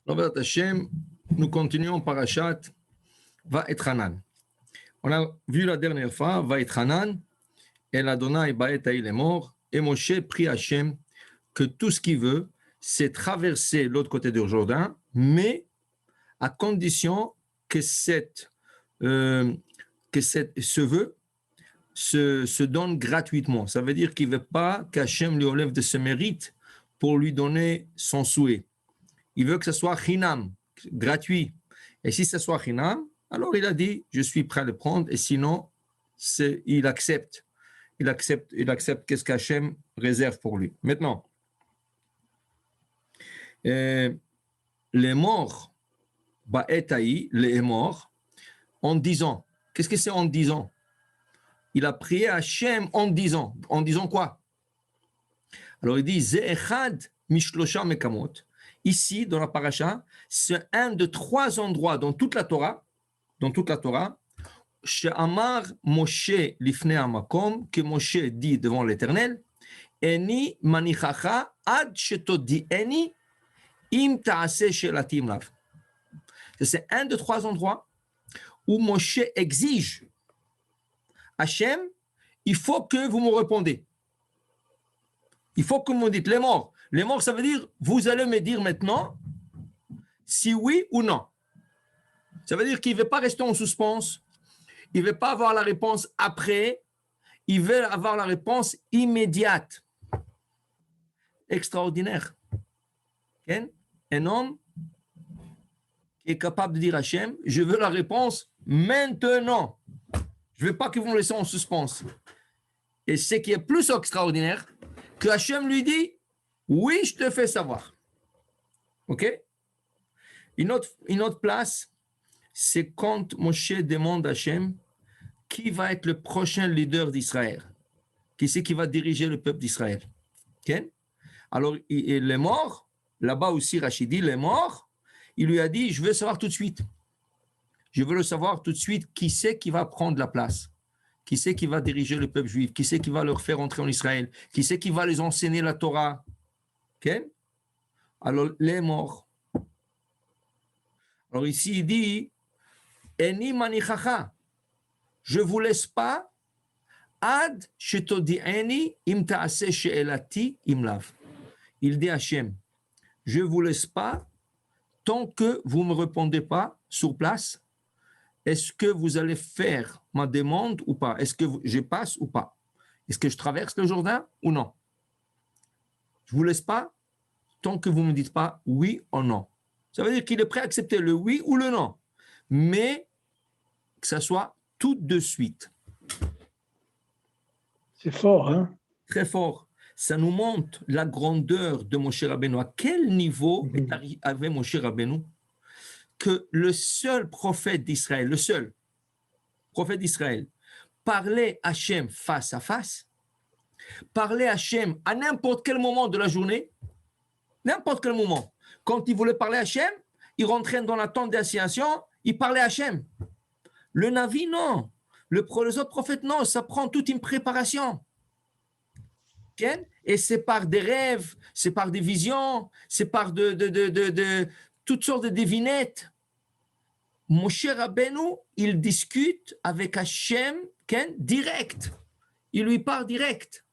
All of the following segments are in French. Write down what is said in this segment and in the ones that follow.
Robert Hashem, nous continuons Parashat Vaetchanan. On a vu la dernière fois, Vaetchanan, El Adonai Baetaïl est mort, et Moshe prie Hashem que tout ce qu'il veut, c'est traverser l'autre côté du Jourdain, mais à condition que ce vœu se donne gratuitement. Ça veut dire qu'il ne veut pas qu'Hachem lui enlève de ses mérites pour lui donner son souhait. Il veut que ce soit chinam, gratuit. Et si ce soit chinam, alors il a dit, je suis prêt à le prendre, et sinon, il accepte. Il accepte qu'est-ce qu'Hachem réserve pour lui. Maintenant, les morts, Ba'etaï, les morts, en disant. Qu'est-ce que c'est en disant? Il a prié Hachem en disant. En disant quoi? Alors il dit, Ze'echad mishlosha mekamot. Ici, dans la paracha, c'est un de 3 endroits dans toute la Torah, She'amar Moshe lifnei hamakom, que Moshe dit devant l'Éternel, Eni manichacha ad shetodi'eni im ta'aseh shelati imlav. C'est un de 3 endroits où Moshe exige Hachem, il faut que vous me répondez. Il faut que vous me dites les morts. Les morts, ça veut dire, vous allez me dire maintenant si oui ou non. Ça veut dire qu'il ne veut pas rester en suspense. Il ne veut pas avoir la réponse après. Il veut avoir la réponse immédiate. Extraordinaire. Un homme qui est capable de dire à Hachem, je veux la réponse maintenant. Je ne veux pas que vous me laissez en suspense. Et ce qui est plus extraordinaire, que Hachem lui dit, oui, je te fais savoir. OK? Une autre place, c'est quand Moshe demande à Hachem qui va être le prochain leader d'Israël. Qui c'est qui va diriger le peuple d'Israël? OK? Alors, il est mort. Là-bas aussi, Rachidi, il est mort. Il lui a dit, je veux savoir tout de suite. Je veux le savoir tout de suite qui c'est qui va prendre la place. Qui c'est qui va diriger le peuple juif? Qui c'est qui va leur faire entrer en Israël? Qui c'est qui va les enseigner la Torah? Okay? Alors, les morts. Alors ici, il dit, Eni manichacha, je ne vous laisse pas, ad shetodi'eni im ta'aseh she'elati imlav. Il dit à Hachem, je ne vous laisse pas tant que vous ne me répondez pas sur place. Est-ce que vous allez faire ma demande ou pas? Est-ce que je passe ou pas? Est-ce que je traverse le Jourdain ou non? Je ne vous laisse pas tant que vous ne me dites pas oui ou non. Ça veut dire qu'il est prêt à accepter le oui ou le non, mais que ça soit tout de suite. C'est fort, hein? Très fort. Ça nous montre la grandeur de Moshe Rabbeinu. À quel niveau avait Moshe Rabbeinu que le seul prophète d'Israël, parlait à Hachem face à face, parlait à Hachem à n'importe quel moment de la journée, n'importe quel moment. Quand il voulait parler à Hachem, il rentrait dans la tente d'assignation, il parlait à Hachem. Le Navi, non. Les autres prophètes, non. Ça prend toute une préparation. Et c'est par des rêves, c'est par des visions, c'est par de toutes sortes de devinettes. Moshe Rabbeinu, il discute avec Hachem direct. Il lui parle direct.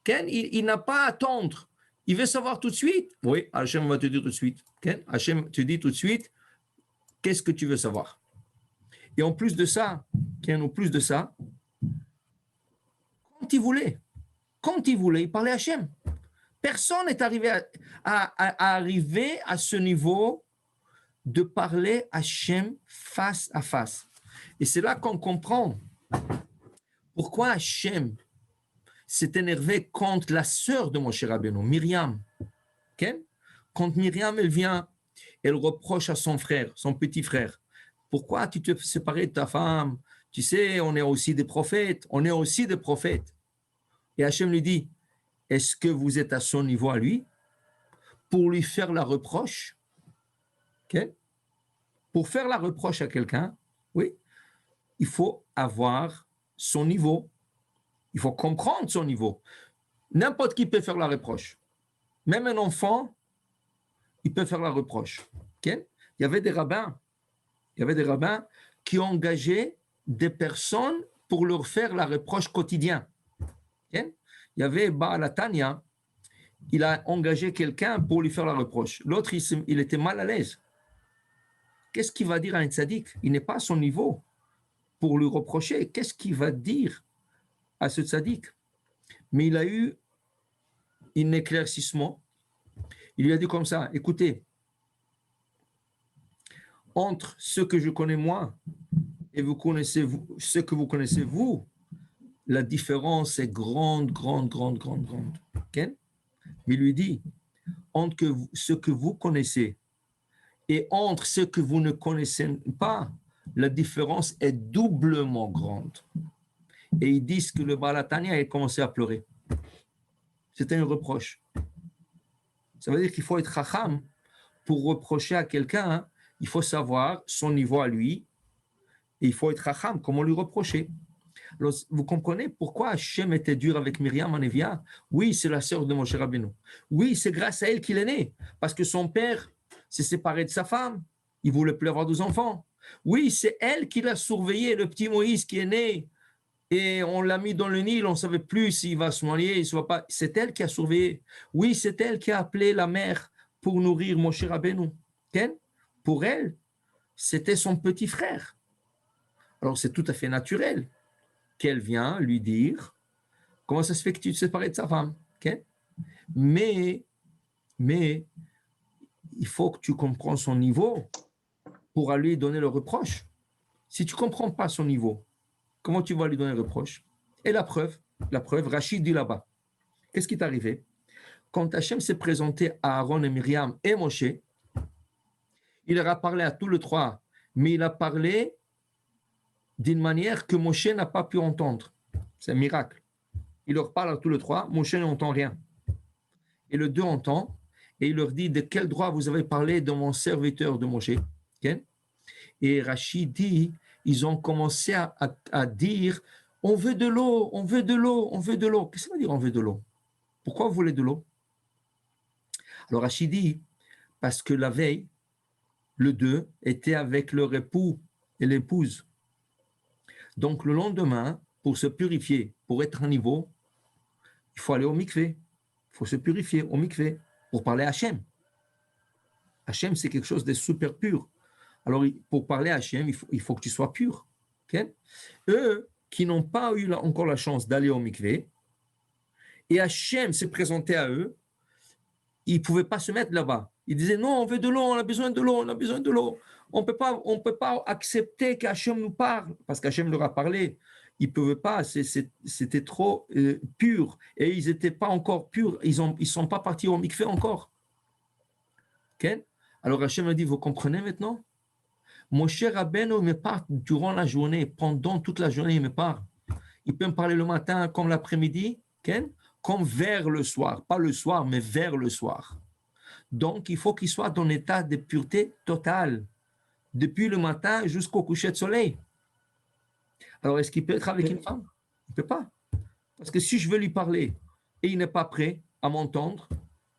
Il n'a pas à attendre. Il veut savoir tout de suite. Oui, Hachem va te dire tout de suite. Hachem te dit tout de suite, qu'est-ce que tu veux savoir? Et en plus de ça, quand il voulait, il parlait à Hachem. Personne n'est arrivé arriver à ce niveau de parler à Hachem face à face. Et c'est là qu'on comprend pourquoi Hachem s'est énervé contre la sœur de Moshe Rabbeinu, Myriam. Quand Myriam, elle vient, elle reproche à son frère, son petit frère, pourquoi tu te séparais de ta femme? Tu sais, on est aussi des prophètes. Et Hachem lui dit, est-ce que vous êtes à son niveau à lui pour lui faire la reproche? Pour faire la reproche à quelqu'un, oui, il faut avoir son niveau. Il faut comprendre son niveau. N'importe qui peut faire la reproche. Même un enfant, il peut faire la reproche. Okay? Il y avait des rabbins qui engageaient des personnes pour leur faire la reproche quotidien. Okay? Il y avait Baal Tanya, il a engagé quelqu'un pour lui faire la reproche. L'autre, il était mal à l'aise. Qu'est-ce qu'il va dire à un tzaddik? Il n'est pas à son niveau pour lui reprocher. Qu'est-ce qu'il va dire à ce tzaddik? Mais il a eu un éclaircissement. Il lui a dit comme ça, écoutez, entre ce que je connais moi et vous connaissez vous, ce que vous connaissez vous, la différence est grande, grande, grande, grande, grande. Okay? Il lui dit, entre ce que vous connaissez et entre ce que vous ne connaissez pas, la différence est doublement grande. Et ils disent que le Baal Tanya a commencé à pleurer. C'était un reproche. Ça veut dire qu'il faut être chacham pour reprocher à quelqu'un. Hein, il faut savoir son niveau à lui. Et il faut être chacham, comment lui reprocher. Alors, vous comprenez pourquoi Hachem était dur avec Myriam Anevia? Oui, c'est la sœur de Moshe Rabbeinu. Oui, c'est grâce à elle qu'il est né. Parce que son père s'est séparé de sa femme. Il ne voulait plus avoir deux enfants. Oui, c'est elle qui l'a surveillé, le petit Moïse qui est né. Et on l'a mis dans le Nil, on ne savait plus s'il va se noyer, il ne soit pas. C'est elle qui a surveillé. Oui, c'est elle qui a appelé la mère pour nourrir Moshe Rabbeinu. Pour elle, c'était son petit frère. Alors c'est tout à fait naturel qu'elle vient lui dire comment ça se fait que tu te séparais de sa femme. Mais il faut que tu comprennes son niveau pour lui donner le reproche. Si tu ne comprends pas son niveau, comment tu vas lui donner le reproche? Et la preuve, Rachid dit là-bas. Qu'est-ce qui est arrivé? Quand Hachem s'est présenté à Aaron et Myriam et Moshe, il leur a parlé à tous les trois, mais il a parlé d'une manière que Moshe n'a pas pu entendre. C'est un miracle. Il leur parle à tous les trois, Moshe n'entend rien. Et le deux entend, et il leur dit, de quel droit vous avez parlé de mon serviteur de Moshe? Okay? Et Rachid dit, ils ont commencé à dire, on veut de l'eau, on veut de l'eau, on veut de l'eau. Qu'est-ce que ça veut dire on veut de l'eau? Pourquoi vous voulez de l'eau? Alors Rachid dit, parce que la veille, le deux était avec leur époux et l'épouse. Donc le lendemain, pour se purifier, pour être à niveau, il faut aller au mikvé. Il faut se purifier au mikvé pour parler à Hachem. Hachem, c'est quelque chose de super pur. Alors, pour parler à Hachem, il faut que tu sois pur. Okay? Eux qui n'ont pas eu encore la chance d'aller au mikvé, et Hachem s'est présenté à eux, ils ne pouvaient pas se mettre là-bas. Ils disaient, non, on veut de l'eau, on a besoin de l'eau, on a besoin de l'eau. On ne peut pas accepter qu'Hachem nous parle, parce qu'Hachem leur a parlé. Ils ne pouvaient pas, c'était trop pur. Et ils n'étaient pas encore purs, ils ne sont pas partis au mikvé encore. Okay? Alors Hachem a dit, vous comprenez maintenant? Moshe Rabbeinu me parle durant la journée, pendant toute la journée, il me parle. Il peut me parler le matin comme l'après-midi, okay? Comme vers le soir. Pas le soir, mais vers le soir. Donc, il faut qu'il soit dans un état de pureté totale, depuis le matin jusqu'au coucher de soleil. Alors, est-ce qu'il peut être avec une femme? Il ne peut pas. Parce que si je veux lui parler et il n'est pas prêt à m'entendre,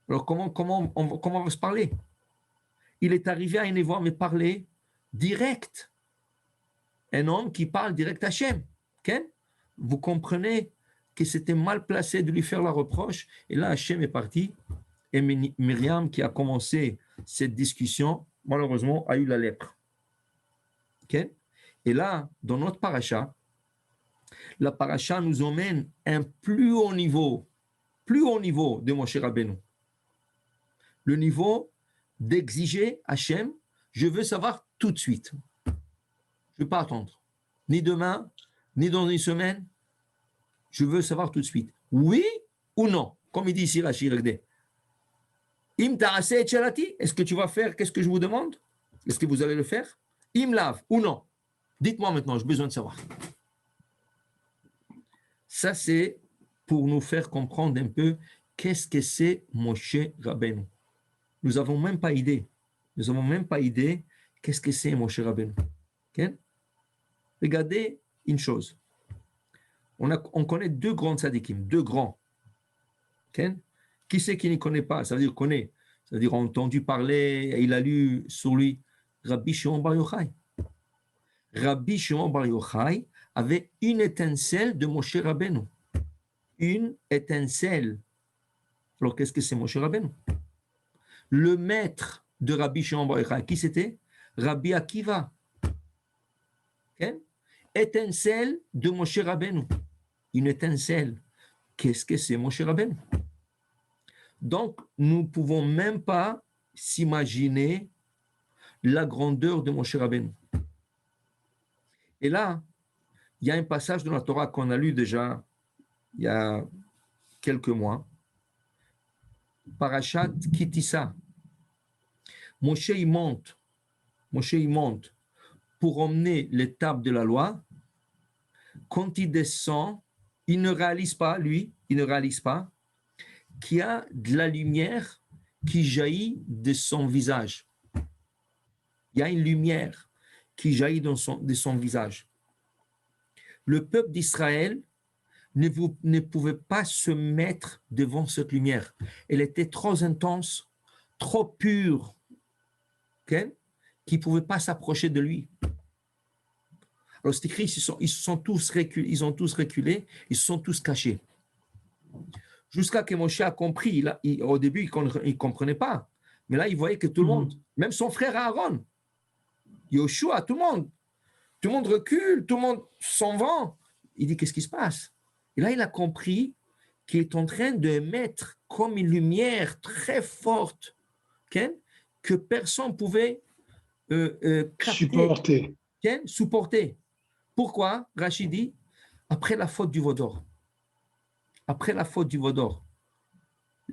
alors comment on va se parler? Il est arrivé à un niveau à me parler direct. Un homme qui parle direct à Hachem. Okay? Vous comprenez que c'était mal placé de lui faire la reproche. Et là, Hachem est parti. Et Myriam, qui a commencé cette discussion, malheureusement, a eu la lèpre. Okay? Et là, dans notre paracha, la paracha nous emmène un plus haut niveau de Moshe Rabbeinu. Le niveau d'exiger Hachem, je veux savoir tout de suite. Je ne veux pas attendre. Ni demain, ni dans une semaine. Je veux savoir tout de suite. Oui ou non? Comme il dit ici Rachid Regdé. Im ta'ase et chalati. Est-ce que tu vas faire? Qu'est-ce que je vous demande? Est-ce que vous allez le faire? Im lave ou non? Dites-moi maintenant, j'ai besoin de savoir. Ça, c'est pour nous faire comprendre un peu qu'est-ce que c'est Moshe Rabbeinu. Nous n'avons même pas idée. Nous n'avons même pas idée qu'est-ce que c'est Moshe Rabbeinu. Okay? Regardez une chose. On connaît deux grands tzadikim, deux grands. Okay? Qui c'est qui ne connaît pas? Ça veut dire connaît c'est-à-dire entendu parler, et il a lu sur lui, Rabbi Shimon Bar Yochai. Rabbi Shimon Bar Yochai avait une étincelle de Moshe Rabbeinu. Une étincelle. Alors, qu'est-ce que c'est Moshe Rabbeinu? Le maître de Rabbi Shimon Bar Yochai, qui c'était? Rabbi Akiva. Okay? Étincelle de Moshe Rabbeinu. Une étincelle. Qu'est-ce que c'est Moshe Rabbeinu? Donc, nous ne pouvons même pas s'imaginer la grandeur de Moshe Rabbeinu. Et là, il y a un passage de la Torah qu'on a lu déjà il y a quelques mois. Parashat Kitissa. Moshe il monte pour emmener les tables de la loi. Quand il descend, il ne réalise pas qu'il y a de la lumière qui jaillit de son visage. Il y a une lumière qui jaillit de son visage. Le peuple d'Israël ne pouvait pas se mettre devant cette lumière. Elle était trop intense, trop pure, okay, qu'ils ne pouvaient pas s'approcher de lui. Alors c'est écrit, ils ont tous reculé, ils se sont tous cachés. Jusqu'à que Moshe a compris, au début, il ne comprenait pas. Mais là, il voyait que tout le monde, même son frère Aaron, Yoshua, tout le monde recule, tout le monde s'en va. Il dit, qu'est-ce qui se passe? Et là, il a compris qu'il est en train de mettre comme une lumière très forte, okay, que personne ne pouvait capter, supporter. Pourquoi? Rachid dit, après la faute du veau d'or. Après la faute du veau d'or.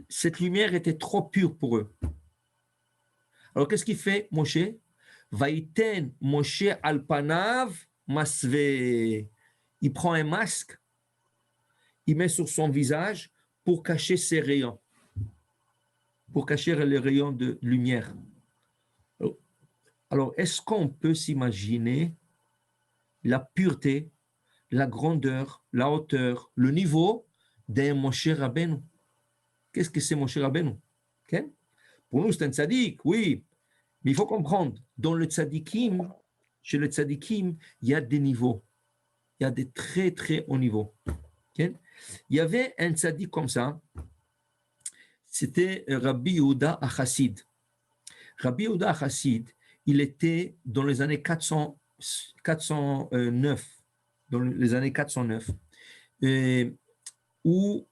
Cette lumière était trop pure pour eux. Alors, qu'est-ce qu'il fait, Moshe? Vaïten Moshe alpanav masve. Il prend un masque, il met sur son visage pour cacher ses rayons, pour cacher les rayons de lumière. Alors, est-ce qu'on peut s'imaginer la pureté, la grandeur, la hauteur, le niveau d'un Moshe Rabbeinu? Qu'est-ce que c'est Moshe Rabbeinu? Okay? Pour nous, c'est un tzaddik, oui, mais il faut comprendre, dans le tzaddikim, chez le tzaddikim, il y a des niveaux. Il y a des très, très hauts niveaux. Okay? Il y avait un tzaddik comme ça, c'était Rabbi Yehuda Achassid. Rabbi Yehuda Achassid, il était dans les années 409, dans les années 409, où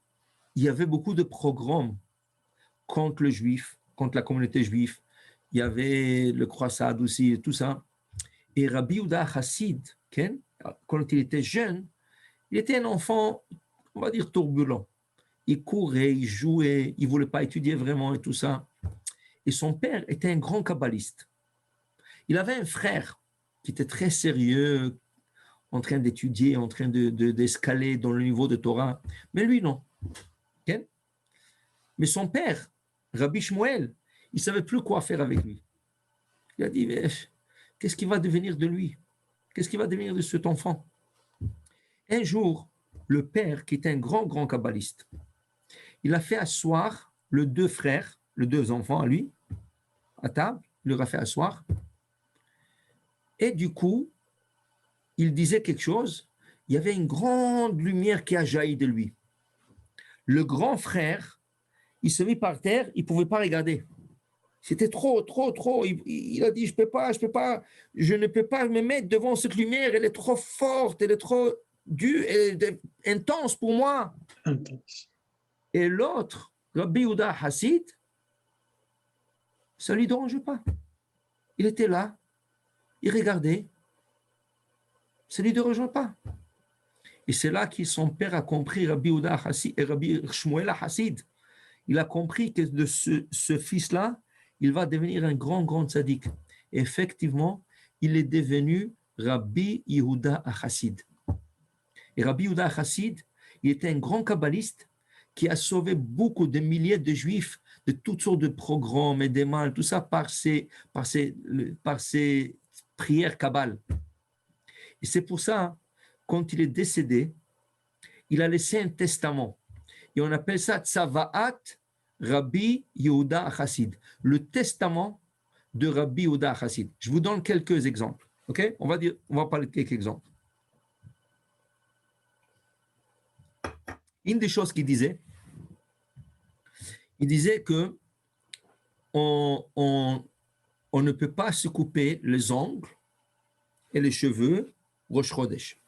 il y avait beaucoup de programmes contre le juif, contre la communauté juive. Il y avait le croissade aussi, tout ça. Et Rabbi Yehuda Chassid, quand il était jeune, il était un enfant, on va dire, turbulent. Il courait, il jouait, il ne voulait pas étudier vraiment et tout ça. Et son père était un grand kabbaliste. Il avait un frère qui était très sérieux, en train d'étudier, en train d'escaler dans le niveau de Torah. Mais lui, non. Okay? Mais son père, Rabbi Shmuel, il ne savait plus quoi faire avec lui. Il a dit, qu'est-ce qui va devenir de lui? Qu'est-ce qui va devenir de cet enfant? Un jour, le père, qui était un grand kabbaliste, il a fait asseoir les deux frères, les deux enfants à lui, à table, il leur a fait asseoir. Et du coup, il disait quelque chose, il y avait une grande lumière qui a jailli de lui. Le grand frère, il se mit par terre, il ne pouvait pas regarder. C'était trop. Il a dit, je ne peux pas, je ne peux pas me mettre devant cette lumière, elle est trop forte, elle est trop dure, elle est intense pour moi. Intense. Et l'autre, Rabbi Yehuda Hassid, ça ne lui dérange pas. Il était là, il regardait, ça ne lui dérange pas. Et c'est là que son père a compris, Rabbi Yehuda Hassid et Rabbi Shmuel Hassid. Il a compris que de ce fils-là, il va devenir un grand tzaddik. Effectivement, il est devenu Rabbi Yehuda Chassid. Et Rabbi Yehuda Chassid, il était un grand kabbaliste qui a sauvé beaucoup de milliers de juifs de toutes sortes de programmes et des mal, tout ça par ses prières kabbales. Et c'est pour ça, quand il est décédé, il a laissé un testament. Et on appelle ça Tzavaat Rabbi Yehuda Chassid, le testament de Rabbi Yehuda Chassid. Je vous donne quelques exemples. Ok? On va parler de quelques exemples. Une des choses qu'il disait, il disait que on ne peut pas se couper les ongles et les cheveux Rosh Chodesh.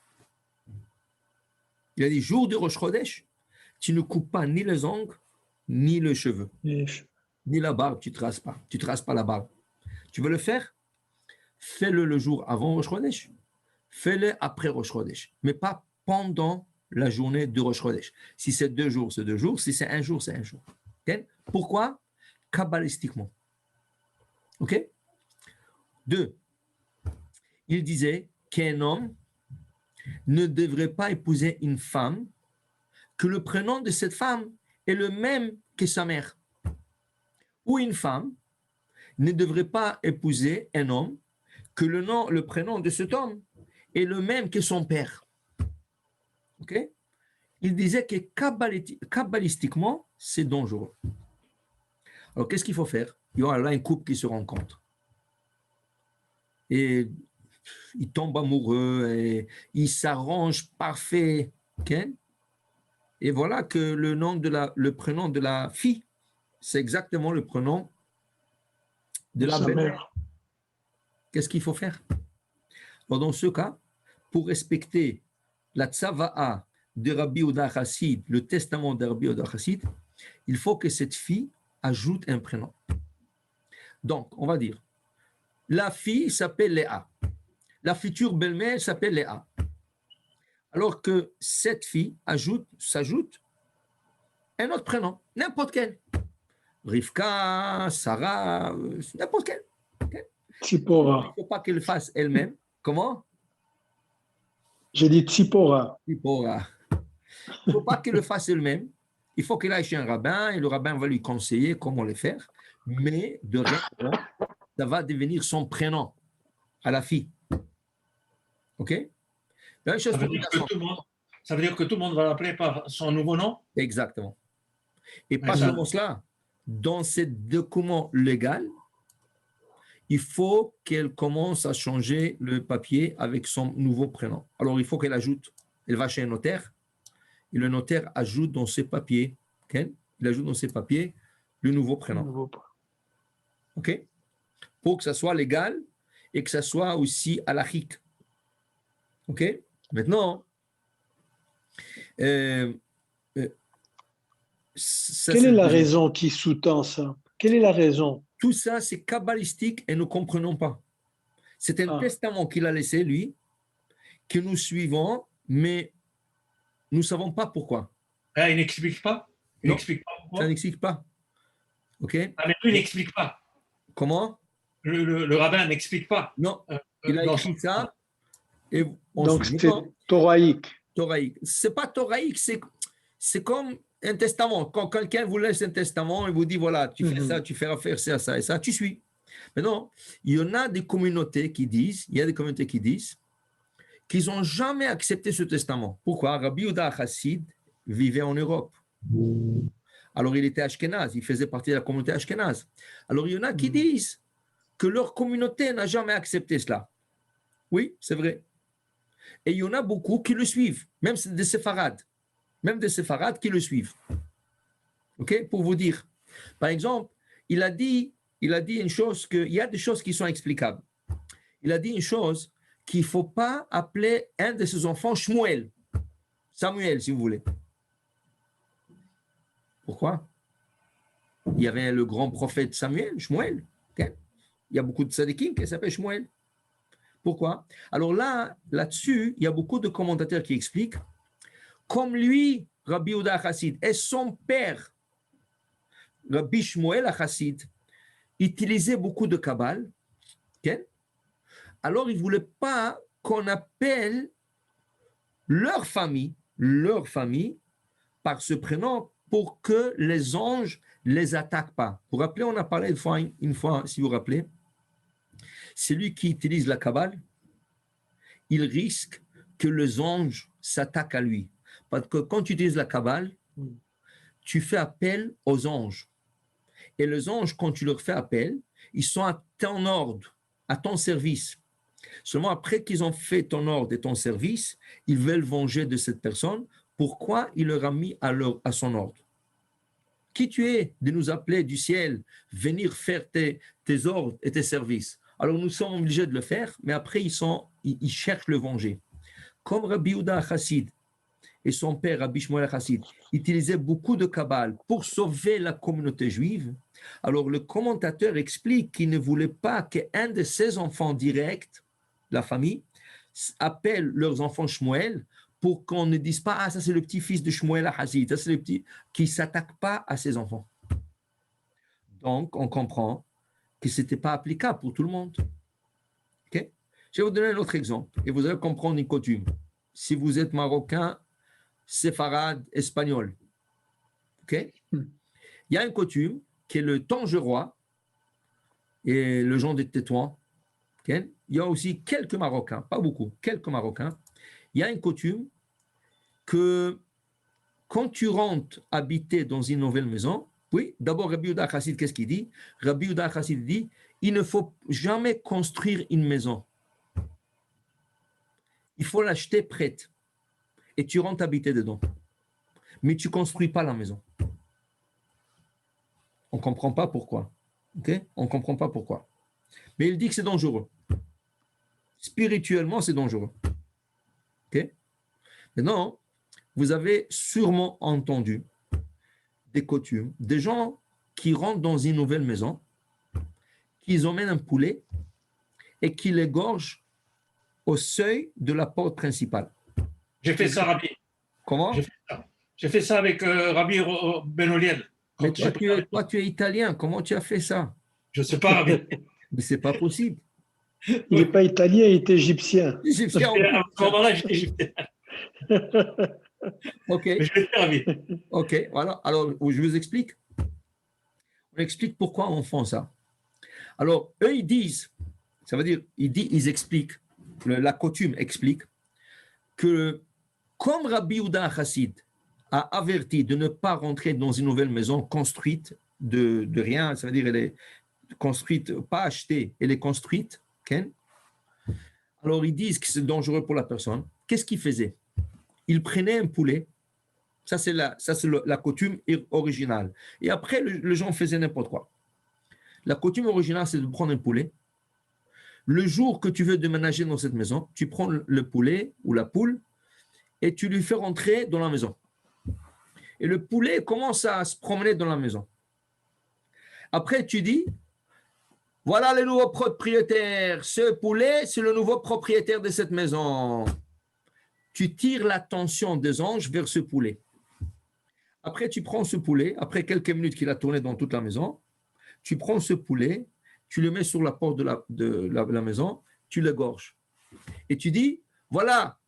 Il a dit, jour de Rosh Chodesh, tu ne coupes pas ni les ongles, ni les cheveux, ni la barbe, tu ne traces pas la barbe. Tu veux le faire? Fais-le le jour avant Rosh Chodesh, fais-le après Rosh Chodesh, mais pas pendant la journée de Rosh Chodesh. Si c'est 2 jours, c'est 2 jours, si c'est un jour, c'est un jour. Okay? Pourquoi? Kabbalistiquement. Ok? 2. Il disait qu'un homme ne devrait pas épouser une femme que le prénom de cette femme est le même que sa mère. Ou une femme ne devrait pas épouser un homme que le prénom de cet homme est le même que son père. Ok? Il disait que kabbalistiquement, c'est dangereux. Alors, qu'est-ce qu'il faut faire? Il y aura là un couple qui se rencontre. Et ils tombent amoureux et ils s'arrangent parfait. Okay? Et voilà que le prénom de la fille, c'est exactement le prénom de la belle-mère. Qu'est-ce qu'il faut faire? Alors, dans ce cas, pour respecter la tzava'a de Rabbi Yehuda Chassid, le testament de Rabbi Yehuda Chassid, il faut que cette fille ajoute un prénom. Donc, on va dire, la fille s'appelle Léa. La future belle-mère s'appelle Léa. Alors que cette fille s'ajoute un autre prénom, n'importe quel. Rivka, Sarah, n'importe quel. Okay? Tzipora. Il ne faut pas qu'elle fasse elle-même. Comment? J'ai dit Tzipora. Tzipora. Il ne faut pas qu'elle le fasse elle-même. Il faut qu'elle aille chez un rabbin et le rabbin va lui conseiller comment le faire. Mais de rien, ça va devenir son prénom à la fille. OK? La même chose pour les garçons. Ça veut dire que tout le monde va l'appeler par son nouveau nom? Exactement. Et pas seulement cela. Dans ces documents légaux, il faut qu'elle commence à changer le papier avec son nouveau prénom. Alors, il faut qu'elle ajoute. Elle va chez un notaire et le notaire ajoute dans ses papiers, okay? Il ajoute dans ses papiers le nouveau prénom. OK? Pour que ça soit légal et que ça soit aussi halachique. OK? Maintenant, quelle est la raison qui sous-tend ça? Quelle est la raison? Tout ça, c'est kabbalistique et nous ne comprenons pas. C'est un testament qu'il a laissé, lui, que nous suivons, mais nous ne savons pas pourquoi. Ah, il n'explique pas? Il n'explique pas pourquoi? Ça n'explique pas. OK? Ah, mais lui, il n'explique pas. Comment? Le rabbin n'explique pas. Non, il a écrit ça. Et donc, c'est thoraïque. Thoraïque. Ce n'est pas thoraïque, c'est comme un testament. Quand quelqu'un vous laisse un testament et vous dit, voilà, tu fais ça, tu feras faire ça, ça et ça, tu suis. Mais non, il y en a des communautés qui disent, qu'ils n'ont jamais accepté ce testament. Pourquoi? Rabbi Yehuda Chassid vivait en Europe. Alors, il était ashkénaze, il faisait partie de la communauté ashkénaze. Alors, il y en a qui disent que leur communauté n'a jamais accepté cela. Oui, c'est vrai. Et il y en a beaucoup qui le suivent, même des séfarades. Même des séfarades qui le suivent. OK? Pour vous dire. Par exemple, il a dit une chose, il y a des choses qui sont explicables. Il a dit une chose, qu'il ne faut pas appeler un de ses enfants Shmuel. Samuel, si vous voulez. Pourquoi? Il y avait le grand prophète Samuel, Shmuel. Okay? Il y a beaucoup de tzadikim qui s'appellent Shmuel. Pourquoi? Alors là-dessus, il y a beaucoup de commentateurs qui expliquent, comme lui, Rabbi Yehuda Chassid, et son père, Rabbi Shmuel Chassid, utilisaient beaucoup de Kabbale. Okay? Alors, ils ne voulaient pas qu'on appelle leur famille par ce prénom pour que les anges ne les attaquent pas. Vous vous rappelez, on a parlé une fois, si vous vous rappelez, celui qui utilise la Kabbale, il risque que les anges s'attaquent à lui. Parce que quand tu utilises la Kabbale, tu fais appel aux anges. Et les anges, quand tu leur fais appel, ils sont à ton ordre, à ton service. Seulement après qu'ils ont fait ton ordre et ton service, ils veulent venger de cette personne. Pourquoi il leur a mis à son ordre? Qui tu es de nous appeler du ciel, venir faire tes ordres et tes services? Alors nous sommes obligés de le faire, mais après ils cherchent le venger. Comme Rabbi Yehuda Chassid et son père Rabbi Shmuel Chassid utilisaient beaucoup de Kabbale pour sauver la communauté juive, alors le commentateur explique qu'il ne voulait pas qu'un de ses enfants directs, la famille, appelle leurs enfants Shmuel pour qu'on ne dise pas « Ah, ça c'est le petit-fils de Shmuel Chassid, ça c'est le petit… » qui ne s'attaque pas à ses enfants. Donc, on comprend que ce n'était pas applicable pour tout le monde. Okay? Je vais vous donner un autre exemple et vous allez comprendre une coutume. Si vous êtes marocain, séfarade, espagnol, okay? Il y a une coutume qui est le Tangerois et le Jean de Tétouan. Okay? Il y a aussi quelques Marocains, pas beaucoup, quelques Marocains. Il y a une coutume que quand tu rentres habiter dans une nouvelle maison, oui, d'abord Rabbi Yehuda Chassid, qu'est-ce qu'il dit? Rabbi Yehuda Chassid dit, il ne faut jamais construire une maison. Il faut l'acheter prête et tu rentres habiter dedans. Mais tu ne construis pas la maison. On ne comprend pas pourquoi. Okay? On ne comprend pas pourquoi. Mais il dit que c'est dangereux. Spirituellement, c'est dangereux. Okay? Maintenant, vous avez sûrement entendu des coutumes, des gens qui rentrent dans une nouvelle maison, qui emmènent un poulet et qui l'égorgent au seuil de la porte principale. J'ai fait ça, Rabbi. Comment? J'ai fait ça avec Rabbi Benoliel. Mais toi, tu es italien. Comment tu as fait ça? Je ne sais pas, Rabbi. Mais ce n'est pas possible. Il n'est pas italien, il est égyptien. Égyptien, À ce moment-là, j'étais égyptien. OK. Mais je l'ai fait, Rabbi. OK, voilà. Alors, je vous explique. On explique pourquoi on fait ça. Alors, eux, ils disent, ça veut dire, ils expliquent, la coutume explique que comme Rabbi Yehuda Chassid a averti de ne pas rentrer dans une nouvelle maison construite de rien, ça veut dire elle est construite, pas achetée, elle est construite, okay? Alors ils disent que c'est dangereux pour la personne. Qu'est-ce qu'ils faisaient? Ils prenaient un poulet, ça c'est la coutume originale. Et après, les gens faisaient n'importe quoi. La coutume originale, c'est de prendre un poulet. Le jour que tu veux déménager dans cette maison, tu prends le poulet ou la poule et tu lui fais rentrer dans la maison. Et le poulet commence à se promener dans la maison. Après, tu dis, voilà le nouveau propriétaire. Ce poulet, c'est le nouveau propriétaire de cette maison. Tu tires l'attention des anges vers ce poulet. Après, tu prends ce poulet, après quelques minutes qu'il a tourné dans toute la maison, tu prends ce poulet, tu le mets sur la porte de la maison, tu l'égorges. Et tu dis, voilà,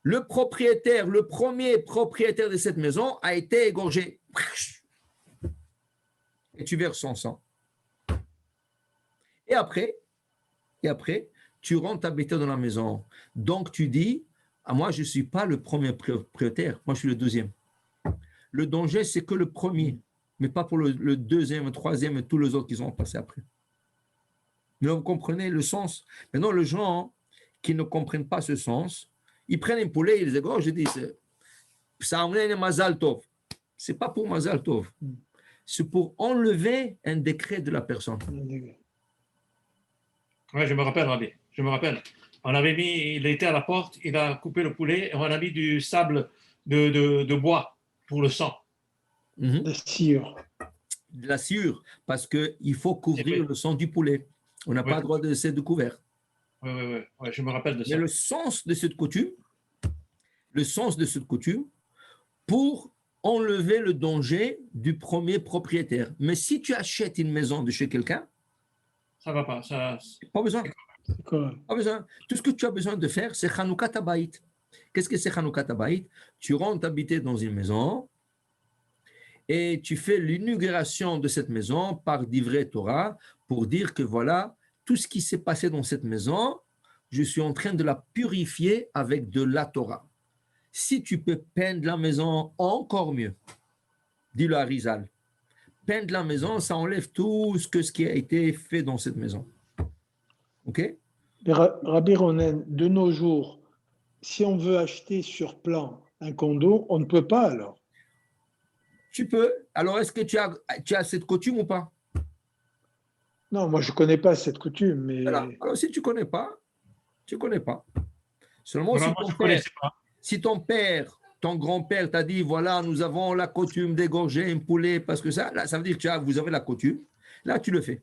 le propriétaire, le premier propriétaire de cette maison a été égorgé. Et tu verses son sang. Et après, tu rentres habiter dans la maison. Donc, tu dis, moi, je ne suis pas le premier propriétaire, moi, je suis le deuxième. Le danger, c'est que le premier, mais pas pour le deuxième, le troisième et tous les autres qui sont passés après. Mais vous comprenez le sens. Maintenant, les gens qui ne comprennent pas ce sens, ils prennent un poulet, ils les égorgent, ils disent, ça emmène un Mazal Tov. Ce n'est pas pour Mazal Tov. C'est pour enlever un décret de la personne. Oui, je me rappelle, Rabbi. Je me rappelle. Il était à la porte, il a coupé le poulet et on a mis du sable de bois pour le sang. La sciure. De la sciure, parce qu'il faut couvrir le sang du poulet. On n'a pas le droit de laisser de couvert. Oui, je me rappelle de ça. Mais le sens de cette coutume, pour enlever le danger du premier propriétaire. Mais si tu achètes une maison de chez quelqu'un, ça ne va pas. Pas besoin. Pas besoin. Tout ce que tu as besoin de faire, c'est Chanoukat Habayit. Qu'est-ce que c'est Chanoukat Habayit? Tu rentres habiter dans une maison et tu fais l'inauguration de cette maison par divrei Torah pour dire que voilà, tout ce qui s'est passé dans cette maison, je suis en train de la purifier avec de la Torah. Si tu peux peindre la maison, encore mieux. Dis-le à Rizal. peindre la maison, ça enlève tout ce qui a été fait dans cette maison. OK? Mais Rabbi Ronen, de nos jours, si on veut acheter sur plan un condo, on ne peut pas alors. Tu peux. Alors, est-ce que tu as cette coutume ou pas? Non, moi je ne connais pas cette coutume, mais Voilà. Alors, si tu ne connais pas, tu ne connais pas. Seulement, Voilà, moi, je ne connaissais pas. si ton père, ton grand-père t'a dit, voilà, nous avons la coutume d'égorger un poulet, parce que ça, là, ça veut dire que vous avez la coutume, là, tu le fais.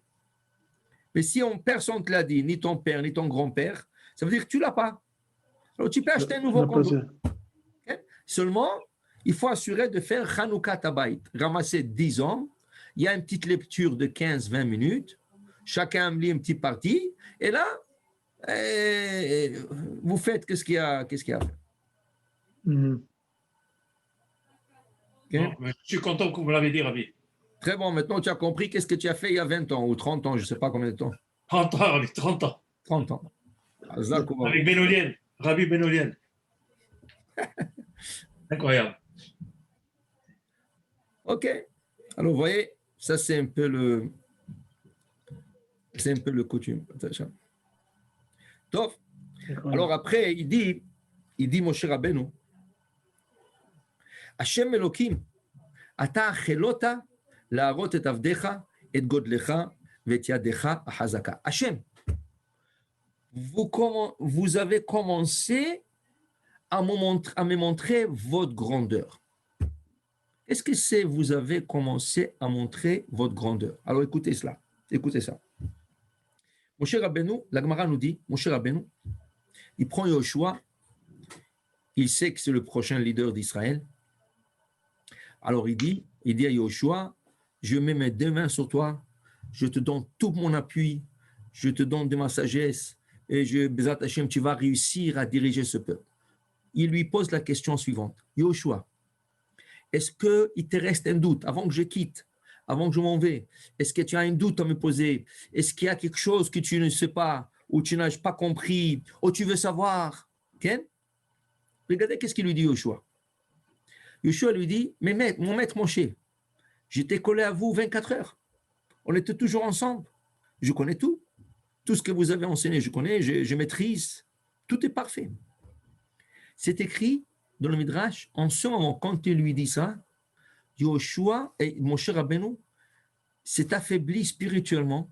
Mais si personne ne te l'a dit, ni ton père, ni ton grand-père, ça veut dire que tu ne l'as pas. Alors, tu peux acheter un nouveau condo. Okay? Seulement, il faut assurer de faire Hanouka Tabayit, ramasser 10 hommes. Il y a une petite lecture de 15-20 minutes. Chacun lit une petite partie. Et là, vous faites qu'est-ce qu'il y a à faire. Mhm. Okay? Non, mais je suis content que vous me l'avez dit, Rabbi. Très bon, maintenant tu as compris qu'est-ce que tu as fait il y a 20 ans ou 30 ans, je ne sais pas combien de temps. 30 ans, Rabbi, 30 ans. 30 ans. Avec Benoliel, Rabbi Benoliel. Incroyable. OK. Alors, vous voyez, ça c'est un peu le coutume. Top. Alors après, il dit Moshe Rabbeinu, Hashem Elokim, ata achelota להראות את עבדיך, את גודלך ואת ידך החזקה. Hashem, vous avez commencé à me montrer votre grandeur. Est-ce que c'est vous avez commencé à montrer votre grandeur? Alors écoutez cela, écoutez ça. Moshe Rabbeinu, la Gemara nous dit, Moshe Rabbeinu, il prend Yoshua, il sait que c'est le prochain leader d'Israël. Alors il dit à Yoshua, je mets mes deux mains sur toi, je te donne tout mon appui, je te donne de ma sagesse, et Bezat Hashem, tu vas réussir à diriger ce peuple. Il lui pose la question suivante. Yoshua, est-ce qu'il te reste un doute avant que je quitte, avant que je m'en vais? Est-ce que tu as un doute à me poser? Est-ce qu'il y a quelque chose que tu ne sais pas, ou tu n'as pas compris, ou tu veux savoir? Okay? Regardez qu'est-ce qu'il lui dit Yoshua. Yoshua lui dit, mais mon maître Moshe, j'étais collé à vous 24 heures. On était toujours ensemble. Je connais tout. Tout ce que vous avez enseigné, je connais, je maîtrise. Tout est parfait. C'est écrit dans le Midrash, en ce moment, quand il lui dit ça, Yoshua et Moshe Rabbeinu s'est affaibli spirituellement.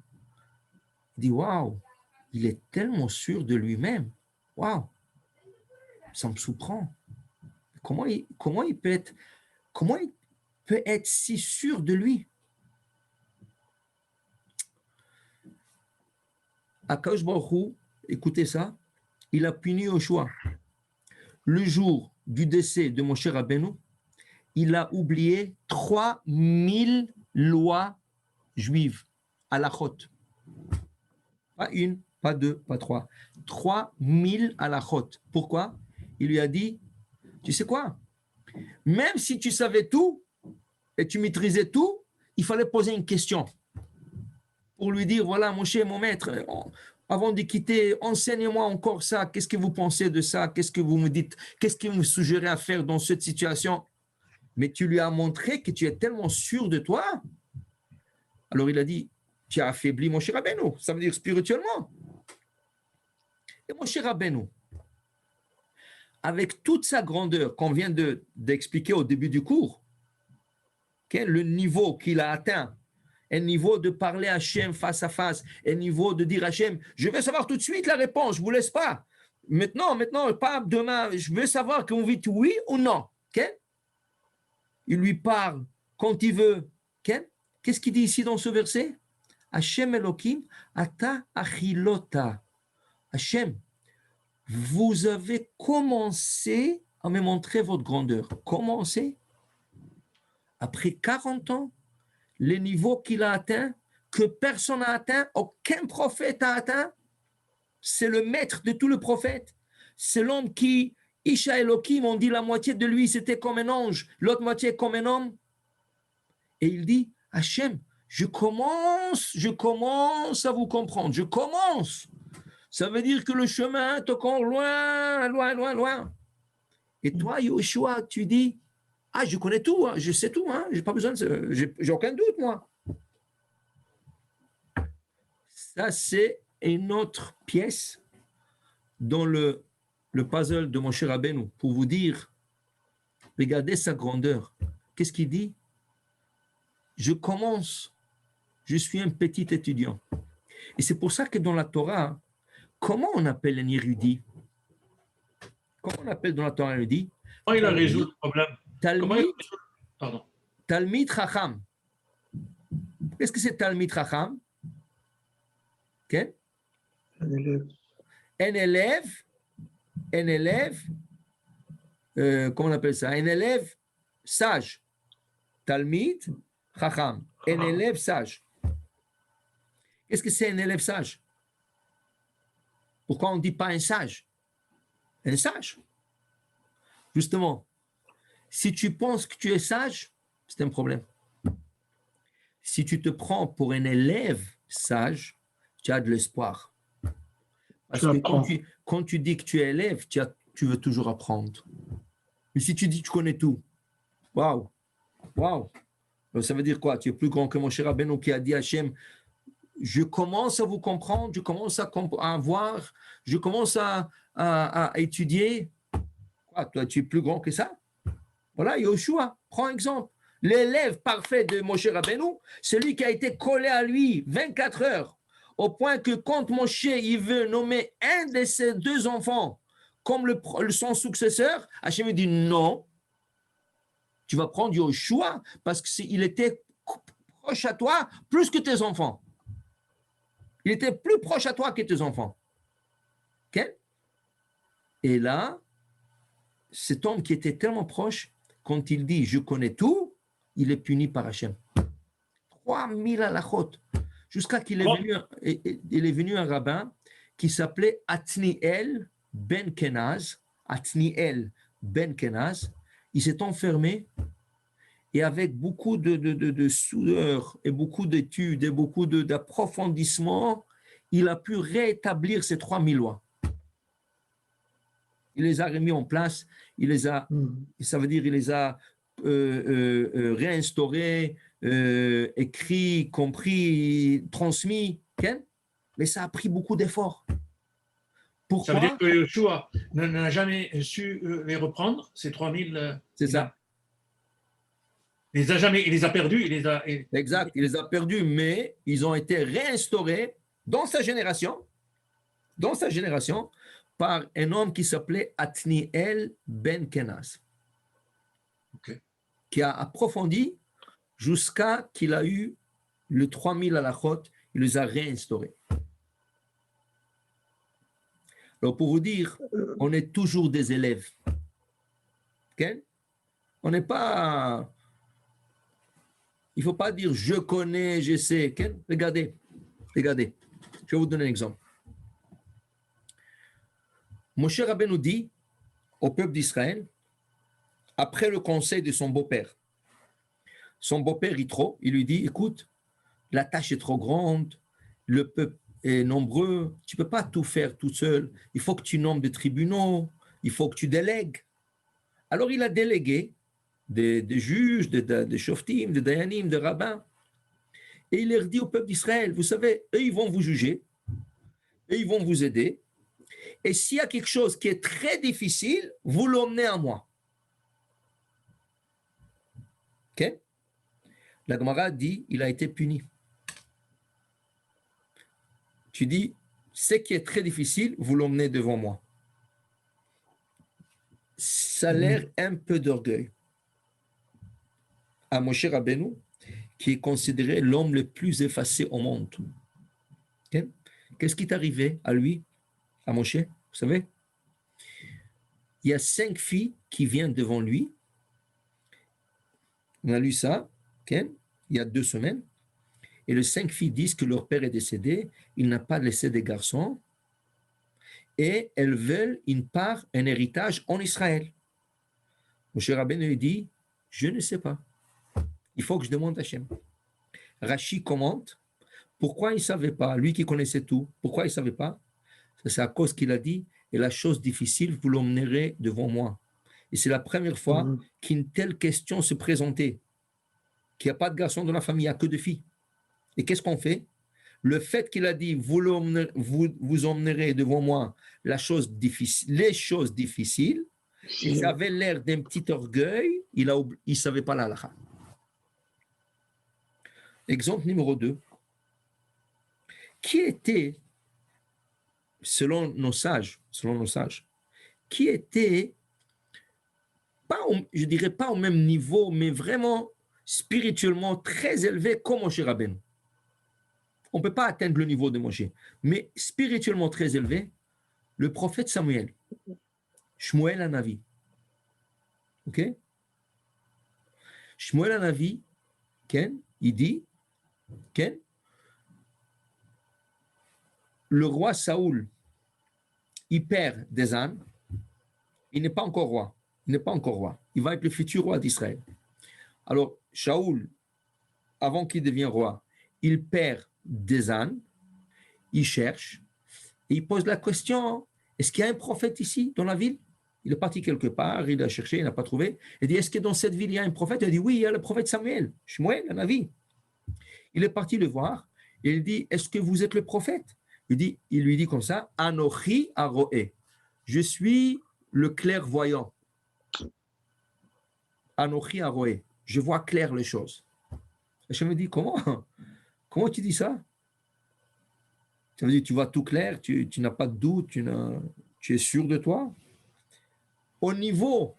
Il dit, waouh, il est tellement sûr de lui-même. Waouh, ça me surprend. Comment il peut être si sûr de lui? Akadosh Baruch Hu, écoutez ça, il a puni Yoshua. Le jour du décès de Moshe Rabbeinu, il a oublié 3000 lois juives, halachot. Pas une, pas deux, pas trois. 3000 halachot. Pourquoi? Il lui a dit, tu sais quoi? Même si tu savais tout et tu maîtrisais tout, il fallait poser une question pour lui dire, voilà, Moshe, mon maître, avant de quitter, enseignez-moi encore ça. Qu'est-ce que vous pensez de ça? Qu'est-ce que vous me dites? Qu'est-ce que vous me suggérez à faire dans cette situation? Mais tu lui as montré que tu es tellement sûr de toi. Alors il a dit, tu as affaibli Moshe Rabbeinu. Ça veut dire spirituellement. Et Moshe Rabbeinu, avec toute sa grandeur qu'on vient d'expliquer au début du cours, le niveau qu'il a atteint, un niveau de parler à Hachem face à face, un niveau de dire à Hachem, je veux savoir tout de suite la réponse, je ne vous laisse pas. Maintenant, pas demain, je veux savoir que vous dites oui ou non. Il lui parle quand il veut. Qu'est-ce qu'il dit ici dans ce verset? Hachem Elokim, ata achilota. Hachem, vous avez commencé à me montrer votre grandeur. Commencé. Après 40 ans, les niveaux qu'il a atteints, que personne n'a atteint, aucun prophète n'a atteint, c'est le maître de tous les prophètes. C'est l'homme qui, Isha Elohim, on dit la moitié de lui, c'était comme un ange, l'autre moitié comme un homme. Et il dit, Hachem, je commence à vous comprendre, je commence. Ça veut dire que le chemin est encore loin, loin, loin, loin. Et toi, Yoshua, tu dis, Ah, je connais tout, hein, je sais tout, hein, j'ai pas besoin de... J'ai aucun doute, moi. Ça, c'est une autre pièce dans le puzzle de Moshe Rabbeinu pour vous dire, regardez sa grandeur. Qu'est-ce qu'il dit? Je suis un petit étudiant. Et c'est pour ça que dans la Torah, comment on appelle un érudit? Comment on appelle dans la Torah un érudit? Comment il a résolu le problème? Comment il a Talmid, résolu- Pardon. Talmid Chacham. Qu'est-ce que c'est Talmid Chacham? Okay? Un élève. Un élève, comment on appelle ça? Un élève sage. Talmid Chacham. Un élève sage. Qu'est-ce que c'est un élève sage? Pourquoi on ne dit pas un sage? Un sage. Justement, si tu penses que tu es sage, c'est un problème. Si tu te prends pour un élève sage, tu as de l'espoir. Parce que quand tu dis que tu es élève, tu veux toujours apprendre. Mais si tu dis que tu connais tout, waouh, waouh, ça veut dire quoi? Tu es plus grand que Moshe Rabbeinu qui a dit à Hachem, je commence à vous comprendre, je commence à voir, je commence à étudier. Quoi, toi, tu es plus grand que ça? Voilà, Yoshua, prends exemple. L'élève parfait de Moshe Rabbeinu, celui qui a été collé à lui 24 heures, au point que quand Moshe il veut nommer un de ses deux enfants comme son successeur, Hachem lui dit non, tu vas prendre Yoshua parce qu'il était proche à toi plus que tes enfants. Il était plus proche à toi que tes enfants. Okay? Et là, cet homme qui était tellement proche, quand il dit « je connais tout », il est puni par Hachem. 3000 halachot. Jusqu'à qu'il est venu un rabbin qui s'appelait Atniel ben Kenaz. Atniel ben Kenaz. Il s'est enfermé et avec beaucoup de soudeur et beaucoup d'études et beaucoup d'approfondissement, il a pu rétablir ces 3000 lois. Il les a remis en place, ça veut dire il les a réinstaurés, écrits, compris, transmis. Okay? Mais ça a pris beaucoup d'efforts. Pourquoi? Ça veut dire que Yoshua n'a jamais su les reprendre, ces 3000. C'est ça. Il les a perdus. Exact, il les a perdus, mais ils ont été réinstaurés dans sa génération, par un homme qui s'appelait Atniel ben Kenaz, qui a approfondi jusqu'à qu'il a eu le 3000 halachot, il les a réinstaurés. Alors pour vous dire, on est toujours des élèves. Okay? On n'est pas... Il ne faut pas dire je connais, je sais. Okay? Regardez. Je vais vous donner un exemple. Moshe Rabbeinu dit au peuple d'Israël, après le conseil de son beau-père, Yitro, il lui dit, écoute, la tâche est trop grande, le peuple est nombreux, tu ne peux pas tout faire tout seul, il faut que tu nommes des tribunaux, il faut que tu délègues. Alors il a délégué des juges, des shoftim, des dayanim, des rabbins, et il leur dit au peuple d'Israël, vous savez, eux ils vont vous juger, eux ils vont vous aider, et s'il y a quelque chose qui est très difficile, vous l'emmenez à moi. Ok? La Gemara dit, il a été puni. Tu dis, ce qui est très difficile, vous l'emmenez devant moi. Ça a l'air un peu d'orgueil à Moshe Rabbeinu, qui est considéré l'homme le plus effacé au monde. Okay? Qu'est-ce qui est arrivé à lui, à Moshe? Vous savez, il y a 5 filles qui viennent devant lui. On a lu ça, okay? Il y a 2 semaines. Et les 5 filles disent que leur père est décédé, il n'a pas laissé des garçons, et elles veulent une part, un héritage en Israël. Moshe Rabbeinu dit, je ne sais pas. Il faut que je demande à Hachem. Rashi commente, pourquoi il ne savait pas, lui qui connaissait tout, pourquoi il ne savait pas? C'est à cause qu'il a dit, et la chose difficile, vous l'emmènerez devant moi. Et c'est la première fois Mhm. qu'une telle question se présentait, qu'il n'y a pas de garçon dans la famille, il n'y a que de filles. Et qu'est-ce qu'on fait? Le fait qu'il a dit, vous emmenerez devant moi les choses difficiles, ça avait l'air d'un petit orgueil, il ne savait pas la halakha. Exemple numéro 2. Qui était, selon nos sages, qui était, je dirais pas au même niveau, mais vraiment spirituellement très élevé comme Moshe Rabbeinu. On ne peut pas atteindre le niveau de Moshe, mais spirituellement très élevé, le prophète Samuel, Shmuel Hanavi. Ok? Shmuel Hanavi, Ken, il dit, Ken, le roi Saoul, il perd des ânes, il n'est pas encore roi. Il n'est pas encore roi. Il va être le futur roi d'Israël. Alors, Shaoul, avant qu'il devienne roi, il perd des ânes, il cherche, et il pose la question, est-ce qu'il y a un prophète ici, dans la ville? Il est parti quelque part, il a cherché, il n'a pas trouvé. Il dit, est-ce que dans cette ville, il y a un prophète? Il a dit, oui, il y a le prophète Samuel, Shmuel, un avis. Il est parti le voir, et il dit, est-ce que vous êtes le prophète? Il lui dit comme ça, Anochi Aroé, je suis le clairvoyant. Anochi Aroé, je vois clair les choses. Je me dis, comment tu dis ça? Ça veut dire tu vois tout clair, tu n'as pas de doute, tu es sûr de toi. Au niveau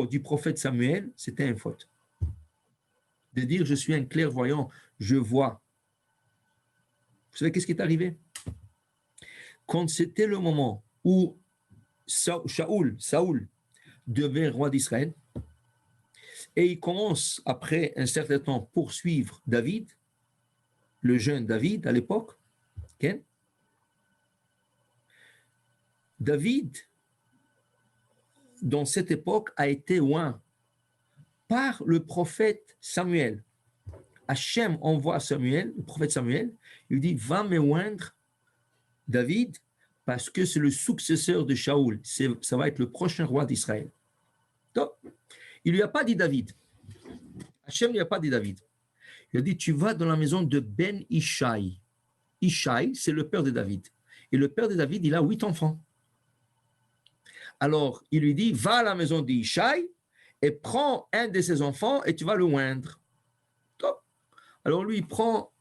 du prophète Samuel, c'était une faute. De dire je suis un clairvoyant, je vois. Vous savez qu'est-ce qui est arrivé? Quand c'était le moment où Saoul devient roi d'Israël, et il commence, après un certain temps, poursuivre David, le jeune David à l'époque, okay? David, dans cette époque, a été oint par le prophète Samuel. Hachem envoie Samuel, le prophète Samuel, il lui dit, va me oindre David, parce que c'est le successeur de Shaoul. Ça va être le prochain roi d'Israël. Donc, il ne lui a pas dit David. Hachem ne lui a pas dit David. Il a dit, tu vas dans la maison de Ben Ishai. Ishai, c'est le père de David. Et le père de David, il a 8 enfants. Alors, il lui dit, va à la maison d'Ishai et prends un de ses enfants et tu vas le oindre. Donc, alors lui, il prend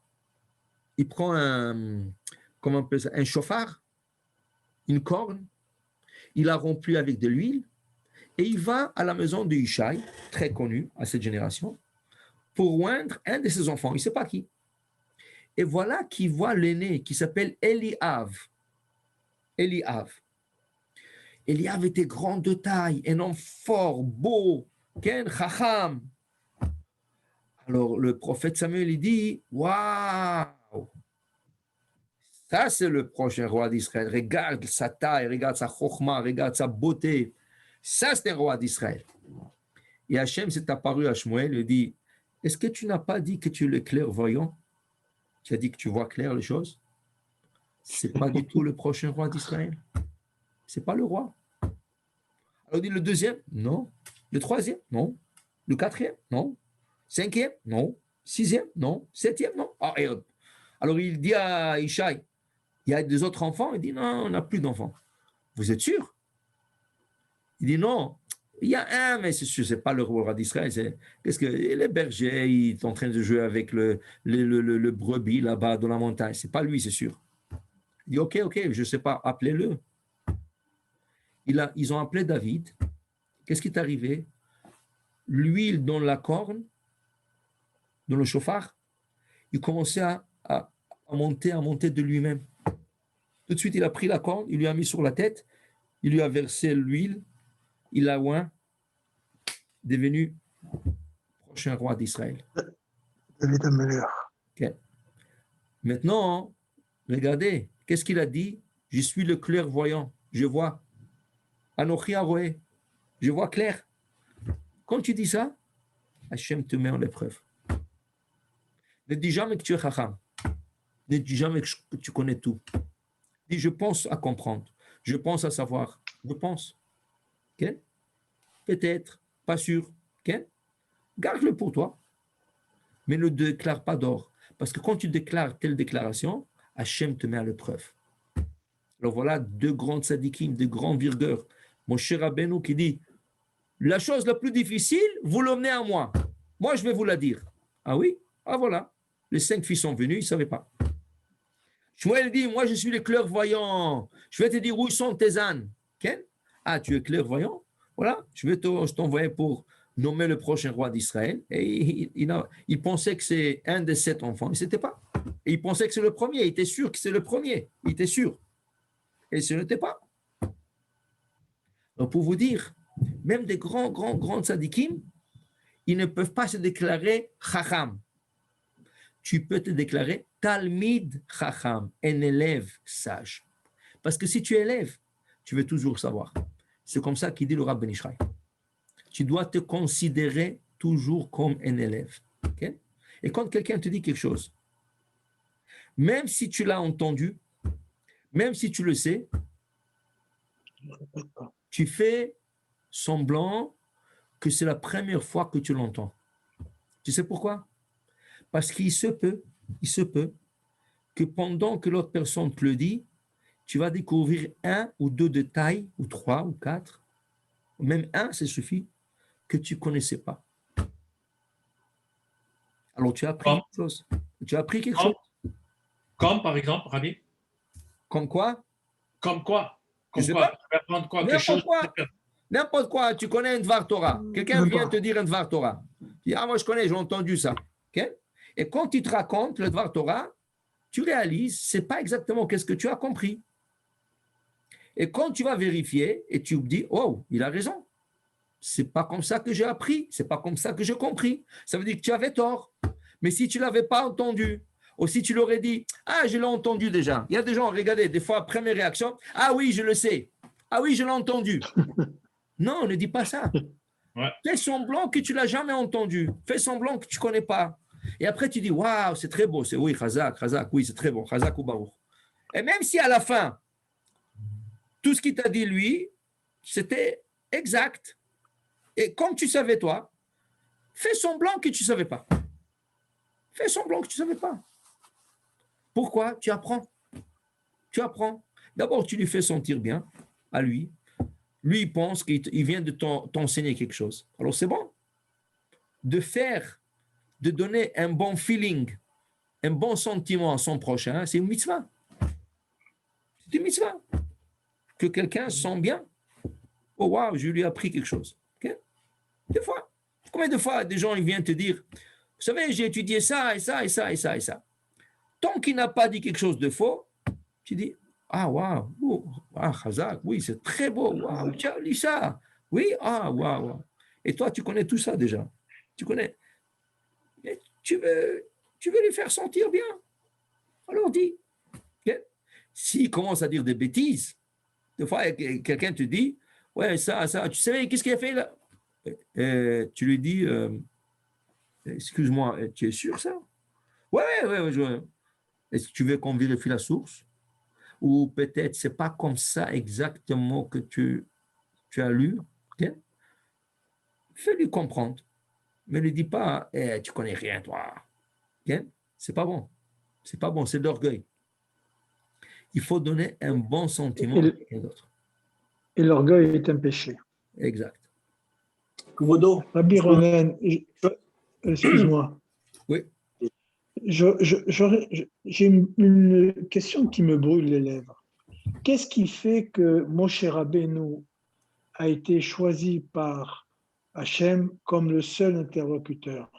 comment on appelle ça, un chauffard, une corne, il l'a rempli avec de l'huile et il va à la maison de Ishai, très connu à cette génération, pour oindre un de ses enfants, il ne sait pas qui. Et voilà qu'il voit l'aîné qui s'appelle Eliav. Eliav était grand de taille, un homme fort, beau, Ken Chacham. Alors le prophète Samuel il dit, waouh, ça c'est le prochain roi d'Israël. Regarde sa taille, regarde sa chokhma, regarde sa beauté. Ça c'est un roi d'Israël. Et Hachem s'est apparu à Shmuel et dit, est-ce que tu n'as pas dit que tu es le clairvoyant? Tu as dit que tu vois clair les choses? C'est pas du tout le prochain roi d'Israël. C'est pas le roi. Alors il dit le deuxième, non. Le troisième, non. Le quatrième, non. Cinquième, non. Sixième, non. Septième, non. Alors il dit à Ishaï, il y a des autres enfants? Il dit non, on n'a plus d'enfants. Vous êtes sûr? Il dit non. Il y a un, mais c'est sûr, c'est pas le roi d'Israël. Qu'est-ce que les bergers, ils sont en train de jouer avec le brebis là-bas dans la montagne. C'est pas lui, c'est sûr. Il dit ok, je sais pas, appelez-le. Ils ont appelé David. Qu'est-ce qui est arrivé? L'huile dans la corne, dans le chauffard, il commençait à monter de lui-même. Tout de suite, il a pris la corne, il lui a mis sur la tête, il lui a versé l'huile, il l'a oint, devenu prochain roi d'Israël. David Ameller. Okay. Maintenant, regardez, qu'est-ce qu'il a dit? Je suis le clairvoyant, je vois. Anochi Aroé, je vois clair. Quand tu dis ça, Hachem te met en épreuve. Ne dis jamais que tu es chacham. Ne dis jamais que tu connais tout. Dis, je pense à comprendre. Je pense à savoir. Je pense. Okay? peut-être, pas sûr. Ok? Garde-le pour toi, mais ne déclare pas d'or. Parce que quand tu déclares telle déclaration, Hachem te met à l'épreuve. Alors voilà deux grands tzadikim, deux grands virgueurs. Mon cher Rabbeinu qui dit, la chose la plus difficile, vous l'emmenez à moi. Moi, je vais vous la dire. Ah oui? Ah voilà. Les 5 fils sont venus, ils ne savaient pas. Shmuel dit, moi, je suis le clairvoyant. Je vais te dire où sont tes ânes. Okay? Ah, tu es clairvoyant? Voilà, je t'envoyer pour nommer le prochain roi d'Israël. Et il pensait que c'est un des 7 enfants. Et ce n'était pas. Et il pensait que c'est le premier. Il était sûr que c'est le premier. Il était sûr. Et ce n'était pas. Donc, pour vous dire, même des grands tzadikim, ils ne peuvent pas se déclarer chacham. Tu peux te déclarer talmid chacham, un élève sage. Parce que si tu es élève, tu veux toujours savoir. C'est comme ça qu'il dit le Rav Ben Ishraï. Tu dois te considérer toujours comme un élève. Okay? Et quand quelqu'un te dit quelque chose, même si tu l'as entendu, même si tu le sais, tu fais semblant que c'est la première fois que tu l'entends. Tu sais pourquoi? Parce qu'il se peut que pendant que l'autre personne te le dit, tu vas découvrir 1 ou 2 détails, ou 3 ou 4, même un, ça suffit, que tu ne connaissais pas. Alors tu as appris quelque chose. Tu as appris quelque chose. Comme par exemple, Rabbi? Comme quoi? Comme quoi? Je sais Comme quoi? pas. Tu vas apprendre quoi? Quelque N'importe chose. quoi. N'importe quoi. Tu connais un Dvar Torah. Quelqu'un vient te dire un Dvar Torah. Tu dis, ah, moi je connais, j'ai entendu ça. Okay? Et quand il te raconte le Dvar Torah, tu réalises, c'est pas exactement qu'est-ce que tu as compris. Et quand tu vas vérifier et tu te dis, oh, il a raison. C'est pas comme ça que j'ai appris. C'est pas comme ça que j'ai compris. Ça veut dire que tu avais tort. Mais si tu l'avais pas entendu, ou si tu l'aurais dit, ah, je l'ai entendu déjà. Il y a des gens, regardez, des fois, première réaction, ah oui, je le sais. Ah oui, je l'ai entendu. Non, ne dis pas ça. Ouais. Fais semblant que tu l'as jamais entendu. Fais semblant que tu connais pas. Et après, tu dis, waouh, c'est très beau. C'est oui, Chazak, oui, c'est très bon. Chazak ou Baruch. Et même si à la fin, tout ce qu'il t'a dit, lui, c'était exact. Et comme tu savais, toi, fais semblant que tu ne savais pas. Fais semblant que tu ne savais pas. Pourquoi? Tu apprends. Tu apprends. D'abord, tu lui fais sentir bien à lui. Lui, il pense qu'il vient de t'enseigner quelque chose. Alors, c'est bon. De donner un bon feeling, un bon sentiment à son prochain, c'est une mitzvah. C'est une mitzvah. Que quelqu'un se sent bien. Oh, waouh, je lui ai appris quelque chose. Okay? Des fois. Combien de fois des gens ils viennent te dire, vous savez, j'ai étudié ça et ça et ça et ça et ça. Tant qu'il n'a pas dit quelque chose de faux, tu dis, ah, waouh, oh, ah, Chazak, oui, c'est très beau, waouh, tu as lu ça. Oui, ah, waouh, wow. Et toi, tu connais tout ça déjà. Tu connais. Et tu veux lui faire sentir bien. Alors dis. Okay? S'il commence à dire des bêtises, des fois, quelqu'un te dit, ouais, ça, tu sais, qu'est-ce qu'il a fait là? Tu lui dis, excuse-moi, tu es sûr ça? Ouais. Est-ce que tu veux qu'on vérifie la source? Ou peut-être c'est pas comme ça exactement que tu as lu? Okay? Fais-lui comprendre. Mais ne dis pas, tu connais rien, toi. Okay? C'est pas bon. C'est pas bon, c'est de l'orgueil. Il faut donner un bon sentiment à quelqu'un d'autre. Et l'orgueil est un péché. Exact. Kvodo. Rabbi Ronen, excuse-moi. Oui. J'ai une question qui me brûle les lèvres. Qu'est-ce qui fait que Moshe Rabbeinu a été choisi par Hachem comme le seul interlocuteur?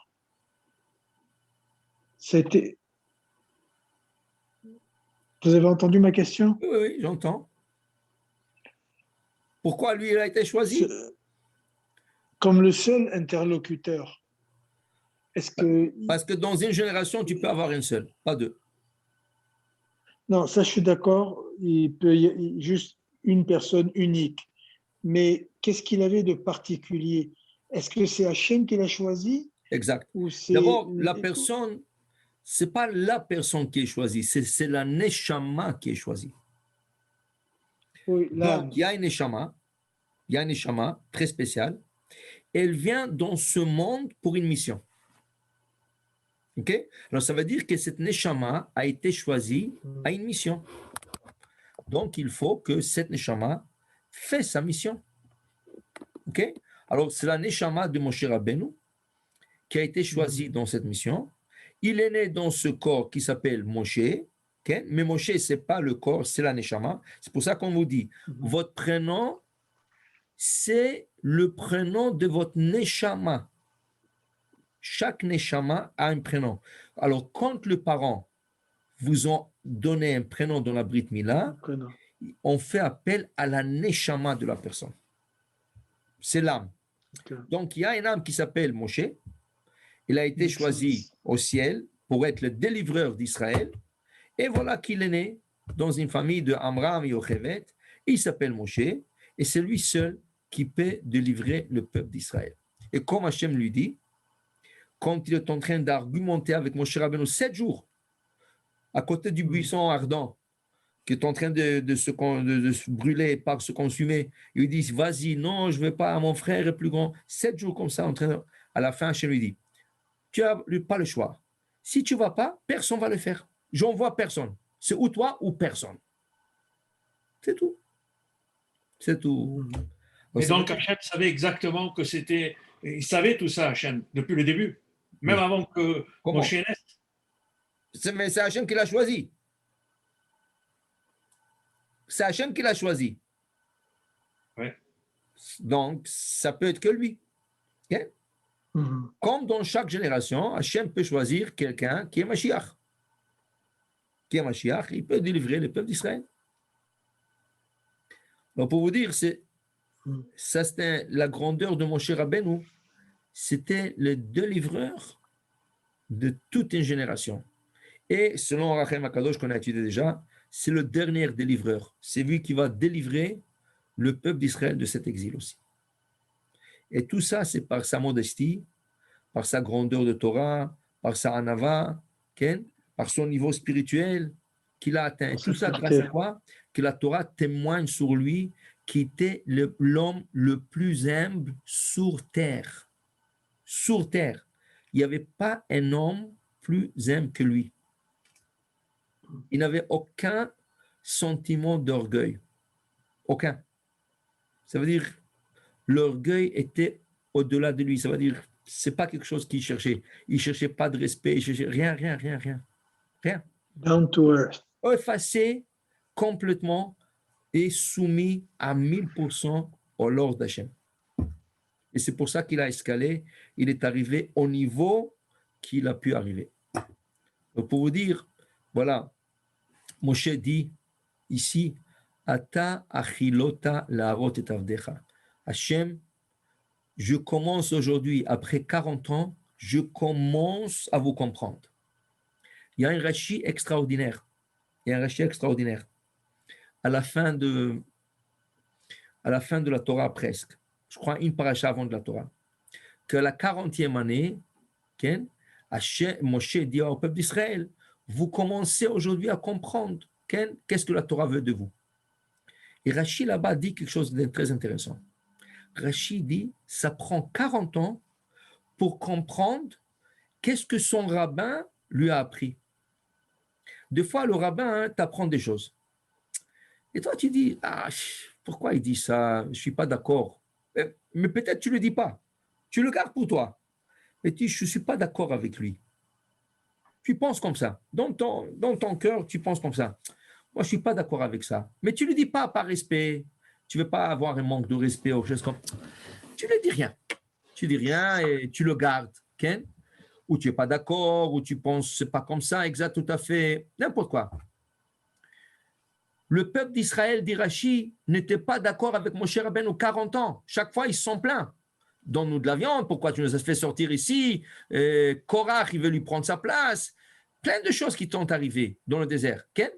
Vous avez entendu ma question? Oui, j'entends. Pourquoi lui, il a été choisi? Comme le seul interlocuteur. Est-ce que... Parce que dans une génération, tu peux avoir une seule, pas deux. Non, ça je suis d'accord, il peut y avoir juste une personne unique. Mais qu'est-ce qu'il avait de particulier? Est-ce que c'est Hachem qui l'a choisi? Exact. Ou c'est... D'abord, la personne, ce n'est pas la personne qui est choisie, c'est la neshama qui est choisie. Oui, donc, il y a une neshama très spéciale, elle vient dans ce monde pour une mission. Ok? Alors, ça veut dire que cette Neshama a été choisie à une mission. Donc, il faut que cette Neshama fait sa mission. Ok? Alors, c'est la Neshama de Moshe Rabbeinu qui a été choisie dans cette mission. Il est né dans ce corps qui s'appelle Moshe. Okay? Mais Moshe, ce n'est pas le corps, c'est la Neshama. C'est pour ça qu'on vous dit, votre prénom, c'est le prénom de votre Neshama. Chaque Neshama a un prénom. Alors, quand les parents vous ont donné un prénom dans la Brit Mila, on fait appel à la Neshama de la personne. C'est l'âme. Donc, il y a une âme qui s'appelle Moshe. Il a été choisi au ciel pour être le délivreur d'Israël. Et voilà qu'il est né dans une famille de Amram et Yochevet. Il s'appelle Moshe. Et c'est lui seul qui peut délivrer le peuple d'Israël. Et comme Hachem lui dit, quand il est en train d'argumenter avec Moshe Rabbeinu 7 jours, à côté du buisson ardent, qui est en train de se brûler, pas se consumer, il lui dit, vas-y, non, je ne veux pas, mon frère est plus grand. 7 jours comme ça, à la fin, Hachem lui dit, tu n'as pas le choix. Si tu ne vas pas, personne ne va le faire. J'envoie personne. C'est ou toi ou personne. C'est tout. C'est tout. Et donc, Hachem savait exactement que c'était... Il savait tout ça, Hachem, depuis le début. Même avant que Moshe naisse. Mais c'est Hachem qui l'a choisi. C'est Hachem qui l'a choisi. Ouais. Donc, ça peut être que lui. Okay? Comme dans chaque génération, Hachem peut choisir quelqu'un qui est Mashiach. Qui est Mashiach, il peut délivrer le peuple d'Israël. Donc, pour vous dire, ça c'était la grandeur de Moshe Rabbeinu. C'était le délivreur de toute une génération. Et selon Rachem Akadosh, qu'on a étudié déjà, c'est le dernier délivreur. C'est lui qui va délivrer le peuple d'Israël de cet exil aussi. Et tout ça, c'est par sa modestie, par sa grandeur de Torah, par sa anava, par son niveau spirituel qu'il a atteint. Et tout ça grâce à quoi? Que la Torah témoigne sur lui qui était l'homme le plus humble sur terre. Sur terre. Il n'y avait pas un homme plus humble que lui. Il n'avait aucun sentiment d'orgueil. Aucun. Ça veut dire, l'orgueil était au-delà de lui. Ça veut dire, c'est pas quelque chose qu'il cherchait. Il cherchait pas de respect, il cherchait rien. Rien. Down to earth. Effacé complètement et soumis à 1000% au Lord d'Hachem. Et c'est pour ça qu'il a escalé. Il est arrivé au niveau qu'il a pu arriver. Donc pour vous dire, voilà, Moshe dit ici, Ata achilota laarot et avdecha. Hachem, je commence aujourd'hui, après 40 ans, je commence à vous comprendre. Il y a un Rashi extraordinaire. À la fin de la Torah presque. Je crois une paracha avant de la Torah. Que la 40e année, Moshe dit au peuple d'Israël, vous commencez aujourd'hui à comprendre qu'est-ce que la Torah veut de vous. Et Rashi là-bas dit quelque chose de très intéressant. Rashi dit, ça prend 40 ans pour comprendre qu'est-ce que son rabbin lui a appris. Des fois, le rabbin t'apprend des choses. Et toi, tu dis, pourquoi il dit ça? Je ne suis pas d'accord. Mais peut-être tu ne le dis pas. Tu le gardes pour toi. Et tu dis, je ne suis pas d'accord avec lui. Tu penses comme ça. Dans ton cœur, tu penses comme ça. Moi, je ne suis pas d'accord avec ça. Mais tu ne le dis pas par respect. Tu ne veux pas avoir un manque de respect ou quelque chose comme ça. Tu ne dis rien. Tu dis rien et tu le gardes. Okay? Ou tu n'es pas d'accord, ou tu penses que ce n'est pas comme ça, exact, tout à fait, n'importe quoi. Le peuple d'Israël, dit Rashi, n'était pas d'accord avec Moshe Rabbeinu 40 ans. Chaque fois, ils se sont plaints. Donne-nous de la viande, pourquoi tu nous as fait sortir ici? Korach, il veut lui prendre sa place. Plein de choses qui sont arrivées dans le désert. Okay?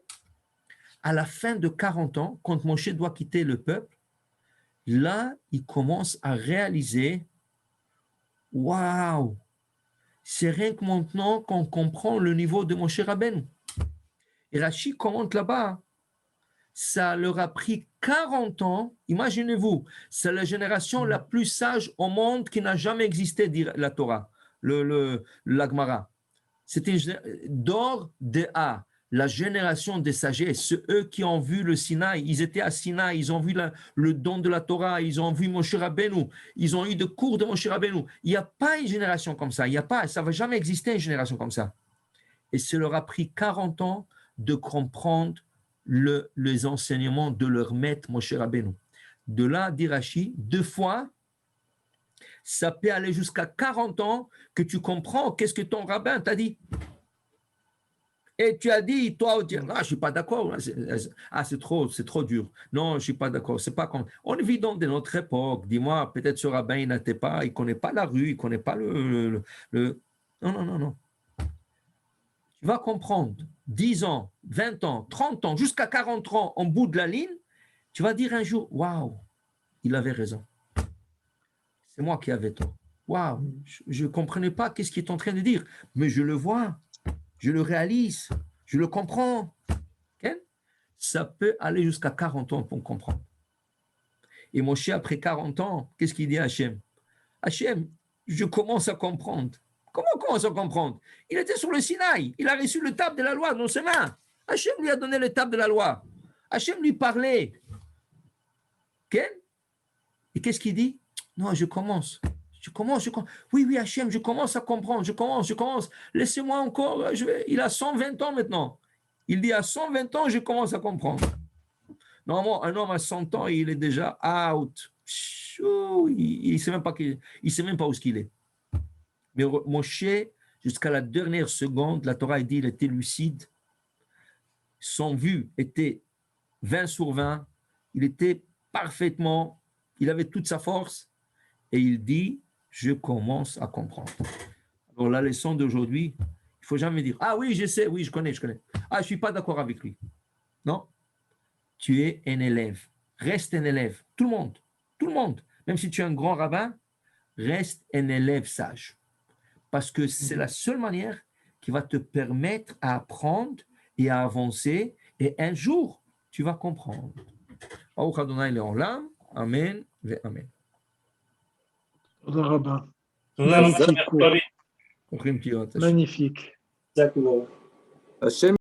À la fin de 40 ans, quand Moshe doit quitter le peuple, là, il commence à réaliser, waouh, c'est rien que maintenant qu'on comprend le niveau de Moshe Rabbeinu. Et Rashi commente là-bas, ça leur a pris 40 ans. Imaginez-vous, c'est la génération la plus sage au monde qui n'a jamais existé, dit la Torah, la Gemara. C'était d'or de A, la génération des sagesse. C'est eux qui ont vu le Sinaï. Ils étaient à Sinaï, ils ont vu le don de la Torah, ils ont vu Moshe Rabbeinu, ils ont eu des cours de Moshe Rabbeinu. Il n'y a pas une génération comme ça. Ça ne va jamais exister une génération comme ça. Et ça leur a pris 40 ans de comprendre les enseignements de leur maître Moshe Rabbeinu. De là, dit Rashi, 2 fois, ça peut aller jusqu'à 40 ans que tu comprends qu'est-ce que ton rabbin t'a dit. Et tu as dit, toi, je ne suis pas d'accord. C'est trop dur. Non, je ne suis pas d'accord. C'est pas comme... On vit dans de notre époque. Dis-moi, peut-être ce rabbin, il n'était pas, il ne connaît pas la rue, il ne connaît pas le... Non. Tu vas comprendre 10 ans, 20 ans, 30 ans, jusqu'à 40 ans en bout de la ligne, tu vas dire un jour, waouh, il avait raison. C'est moi qui avais tort. Waouh, je ne comprenais pas qu'est-ce qu'il est en train de dire, mais je le vois, je le réalise, je le comprends. Okay? Ça peut aller jusqu'à 40 ans pour comprendre. Et Moshe, après 40 ans, qu'est-ce qu'il dit à Hachem? Hachem, je commence à comprendre. Comment on commence à comprendre? Il était sur le Sinaï, il a reçu le table de la loi dans ses mains. Hachem lui a donné le table de la loi. Hachem lui parlait. Okay? Et qu'est-ce qu'il dit? Non, je commence. Oui, Hachem, je commence à comprendre, je commence. Laissez-moi encore, il a 120 ans maintenant. Il dit, à 120 ans, je commence à comprendre. Normalement, un homme à 100 ans, il est déjà out. Il ne sait même pas où est-ce qu'il est. Mais Moshe, jusqu'à la dernière seconde, la Torah dit, il était lucide. Son vue était 20 sur 20. Il était parfaitement, il avait toute sa force. Et il dit, je commence à comprendre. Alors la leçon d'aujourd'hui, il ne faut jamais dire, ah oui, je sais, oui, je connais. Ah, je ne suis pas d'accord avec lui. Non, tu es un élève. Reste un élève. Tout le monde. Même si tu es un grand rabbin, reste un élève sage. Parce que c'est la seule manière qui va te permettre à apprendre et à avancer. Et un jour, tu vas comprendre. Amen. Amen. תודה רבה. תודה רבה, Magnifique. David. Magnifique. Magnifique. Exactement. Hachem